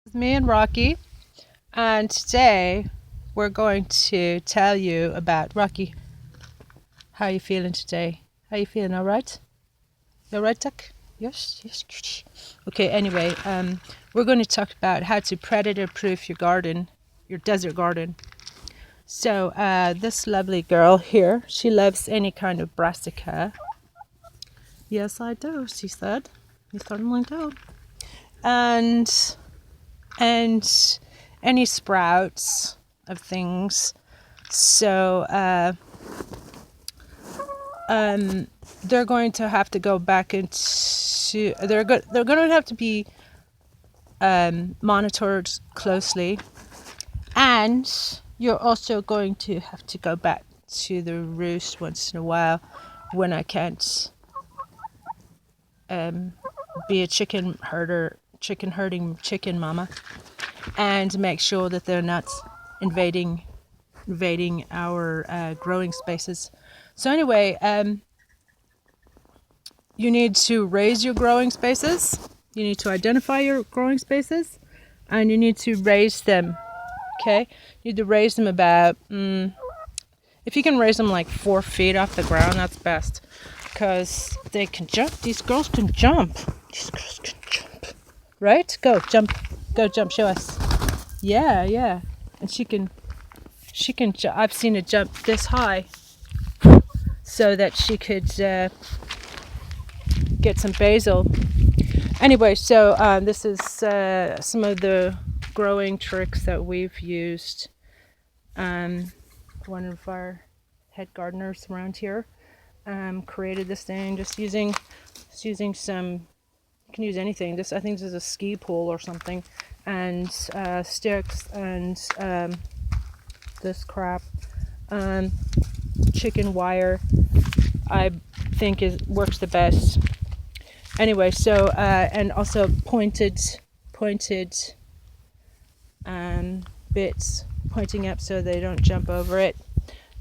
It's me and Rocky, and today we're going to tell you about Rocky. How are you feeling today? How are you feeling? All right? You all right, Duck? Yes, yes. Okay. Anyway, we're going to talk about how to predator-proof your garden, your desert garden. So, this lovely girl here, she loves any kind of brassica. Yes, I do. She said. You certainly do. And and any sprouts of things. So they're going to have to go back into they're going to have to be monitored closely, and you're also going to have to go back to the roost once in a while when I can't be a chicken herding chicken mama, and make sure that they're not invading our growing spaces. So anyway, you need to raise your growing spaces. You need to identify your growing spaces, and you need to raise them. Okay, you need to raise them about. If you can raise them like 4 feet off the ground, that's best, because they can jump. These girls can jump. These girls can jump. Right? Go jump. Go jump. Show us. Yeah, yeah. And she can. I've seen it jump this high, so that she could get some basil. Anyway, so this is some of the growing tricks that we've used. One of our head gardeners around here created this thing just using some. You can use anything. I think this is a ski pole or something, and sticks and this crap, chicken wire. I think works the best. Anyway, so and also pointed bits pointing up so they don't jump over it.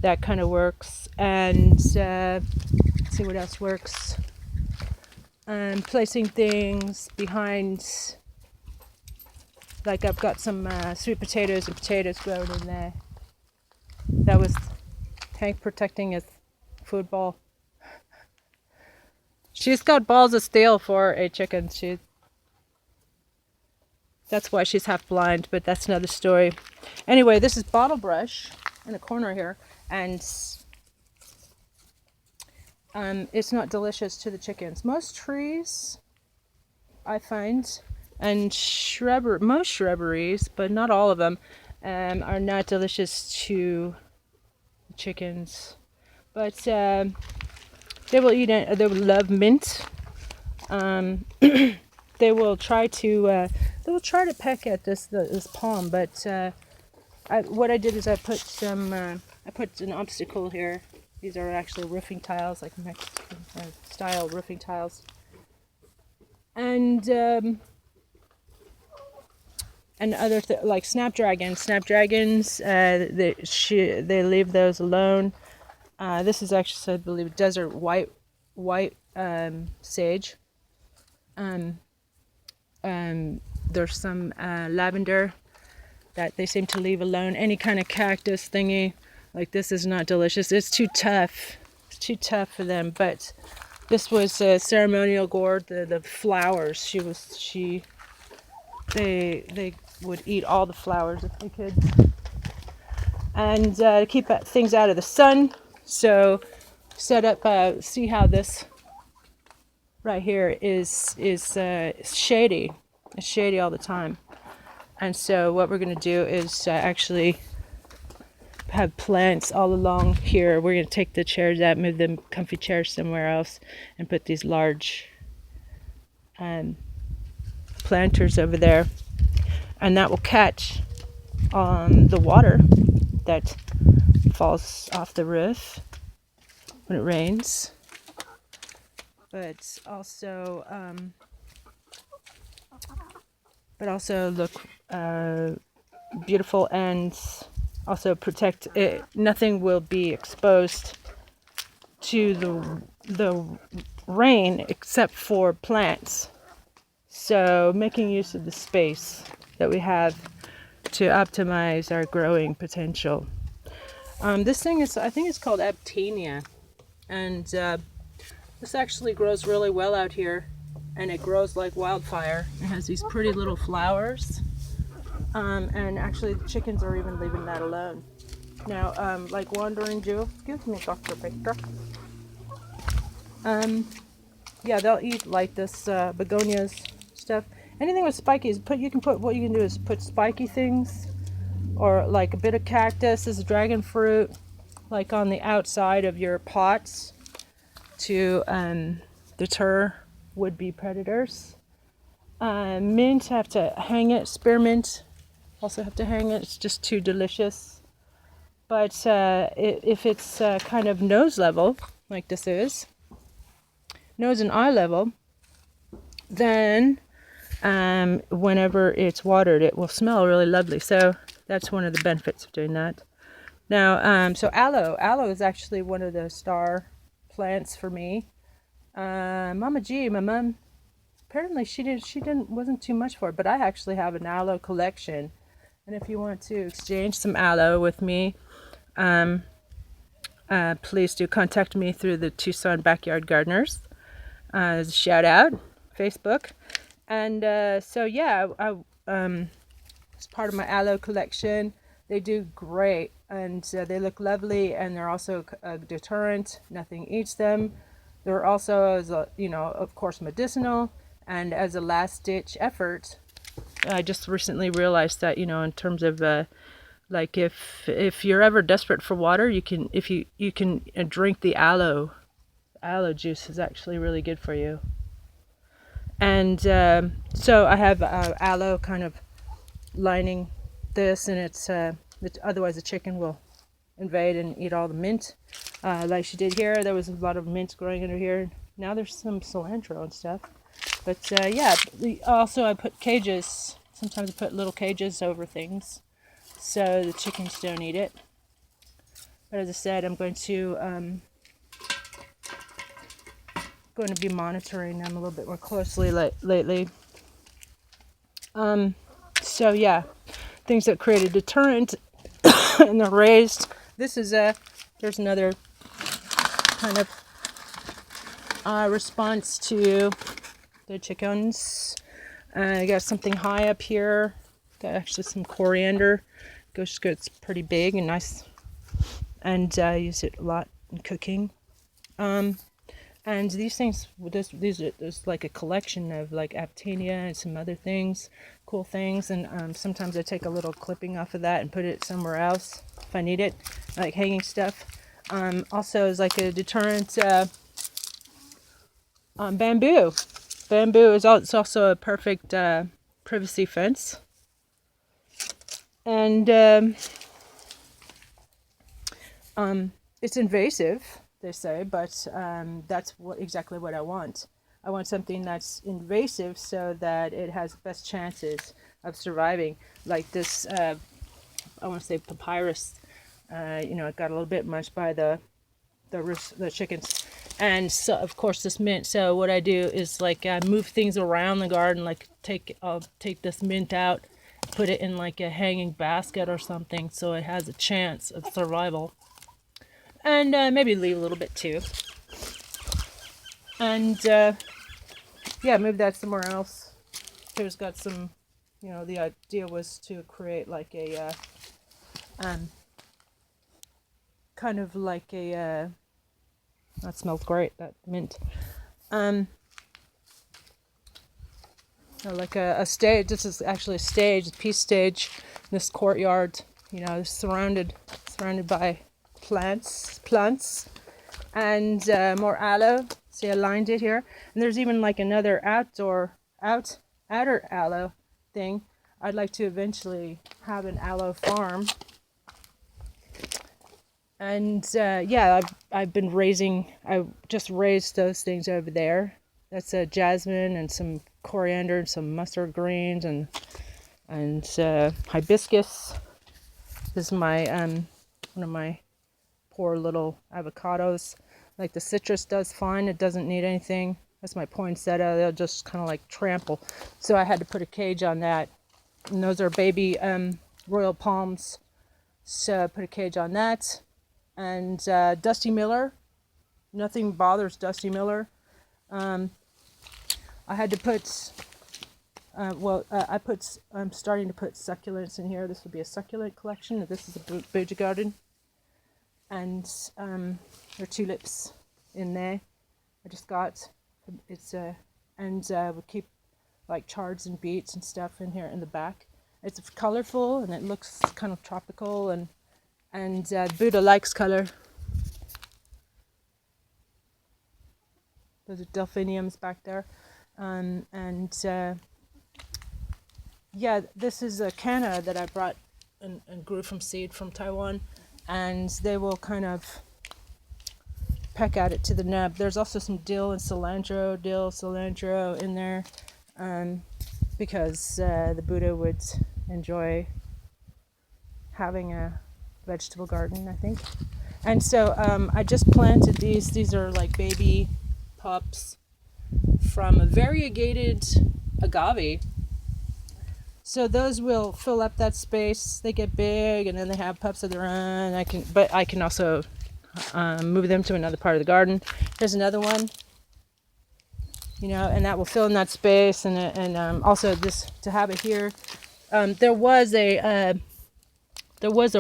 That kind of works. And let's see what else works. Placing things behind, like I've got some sweet potatoes and potatoes grown in there. That was Hank protecting his food ball. She's got balls of steel for a chicken. That's why she's half blind, but that's another story. Anyway, this is bottle brush in the corner here, and it's not delicious to the chickens. Most trees, I find, and most shrubberies, but not all of them, are not delicious to the chickens. But they will eat it. They will love mint. They will try to peck at this palm, but what I did is I put an obstacle here. These are actually roofing tiles, like Mexican style roofing tiles, and other like snapdragons. They leave those alone. This is actually, I believe, desert white sage. There's some lavender that they seem to leave alone. Any kind of cactus thingy like this is not delicious. It's too tough. It's too tough for them. But this was a ceremonial gourd. The flowers. They would eat all the flowers if they could. And keep things out of the sun. So set up. See how this right here is shady. It's shady all the time. And so what we're going to do is actually have plants all along here. We're going to take the chairs out, move the comfy chairs somewhere else, and put these large planters over there. And that will catch the water that falls off the roof when it rains. But also look beautiful, and also protect it. Nothing will be exposed to the rain except for plants. So making use of the space that we have to optimize our growing potential. This thing is, I think it's called Abtenia, and this actually grows really well out here, and it grows like wildfire. It has these pretty little flowers, and actually the chickens are even leaving that alone. Now, like Wandering Jew, excuse me, Dr. Victor. Yeah, they'll eat like this begonias stuff. Anything with spiky, you can put, what you can do is put spiky things, or like a bit of cactus, this is dragon fruit, like on the outside of your pots to deter would-be predators. Mint, have to hang it. Spearmint, also have to hang it. It's just too delicious. But if it's kind of nose level, like this is, nose and eye level, then whenever it's watered, it will smell really lovely. So that's one of the benefits of doing that. Now, so aloe is actually one of the star plants for me. Mama G, my mom, apparently she wasn't too much for it, but I actually have an aloe collection. And if you want to exchange some aloe with me, please do contact me through the Tucson Backyard Gardeners. Shout out, Facebook. And so yeah, it's part of my aloe collection. They do great, and they look lovely, and they're also a deterrent. Nothing eats them. They're also, as a, of course, medicinal, and as a last-ditch effort. I just recently realized that, in terms of like if you're ever desperate for water, you can drink the aloe. Aloe juice is actually really good for you. And so I have aloe kind of lining this, and it's otherwise the chicken will invade and eat all the mint, like she did here. There was a lot of mint growing under here. Now there's some cilantro and stuff. But yeah, also I put cages. Sometimes I put little cages over things so the chickens don't eat it. But as I said, I'm going to be monitoring them a little bit more closely lately. So yeah, things that create a deterrent and they're raised. This is there's another kind of response to the chickens. I got something high up here. Got actually some coriander. It's pretty big and nice, and I use it a lot in cooking. And these things, there's like a collection of like Abtenia and some other things, cool things. And sometimes I take a little clipping off of that and put it somewhere else if I need it, like hanging stuff. Also, is like a deterrent. Bamboo. Bamboo is it's also a perfect privacy fence. And it's invasive, they say, but that's exactly what I want. I want something that's invasive so that it has the best chances of surviving. Like this, I want to say papyrus. It got a little bit munched by the chickens, and so of course this mint. So what I do is like move things around the garden. Like I'll take this mint out, put it in like a hanging basket or something, so it has a chance of survival. And maybe leave a little bit too. And yeah, move that somewhere else. Here's got some, the idea was to create like a kind of like a that smells great, that mint. Like a stage. This is actually a stage, a peace stage. This courtyard, surrounded by plants, and more aloe. See, I lined it here, and there's even like another outer aloe thing. I'd like to eventually have an aloe farm. And yeah, I've been I just raised those things over there. That's a jasmine and some coriander and some mustard greens and hibiscus. This is my one of my poor little avocados. Like the citrus does fine. It doesn't need anything. That's my poinsettia. They'll just kind of like trample. So I had to put a cage on that. And those are baby royal palms. So I put a cage on that. And Dusty Miller. Nothing bothers Dusty Miller. I had to put, I'm starting to put succulents in here. This will be a succulent collection. This is a bougie garden. And there are tulips in there. I just got, we keep like chards and beets and stuff in here in the back. It's colorful and it looks kind of tropical, and Buddha likes color. Those are delphiniums back there. Yeah, this is a canna that I brought and grew from seed from Taiwan, and they will kind of peck at it to the nub. There's also some dill, cilantro in there, because the Buddha would enjoy having a vegetable garden, I think. And so I just planted these. These are like baby pups from a variegated agave. So those will fill up that space. They get big, and then they have pups of their own. I can also move them to another part of the garden. Here's another one, and that will fill in that space. And also this, to have it here. There was a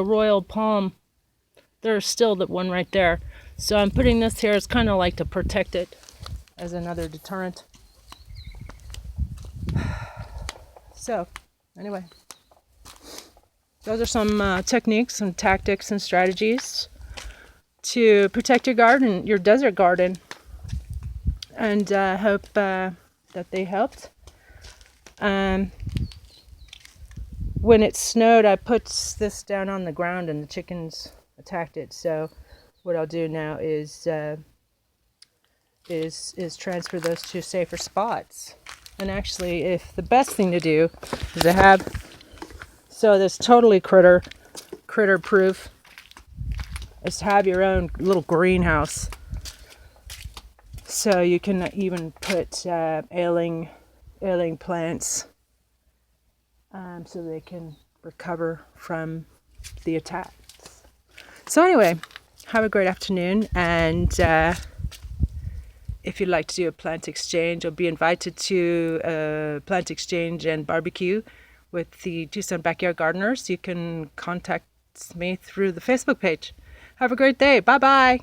royal palm. There's still the one right there. So I'm putting this here. It's kind of like to protect it as another deterrent. So anyway, those are some techniques and tactics and strategies to protect your garden, your desert garden. And hope that they helped. When it snowed, I put this down on the ground and the chickens attacked it. So what I'll do now is transfer those to safer spots. And actually, if the best thing to do is to have, so this totally critter proof, is to have your own little greenhouse. So you can even put ailing plants, so they can recover from the attacks. So anyway, have a great afternoon, and if you'd like to do a plant exchange or be invited to a plant exchange and barbecue with the Tucson Backyard Gardeners, you can contact me through the Facebook page. Have a great day. Bye-bye.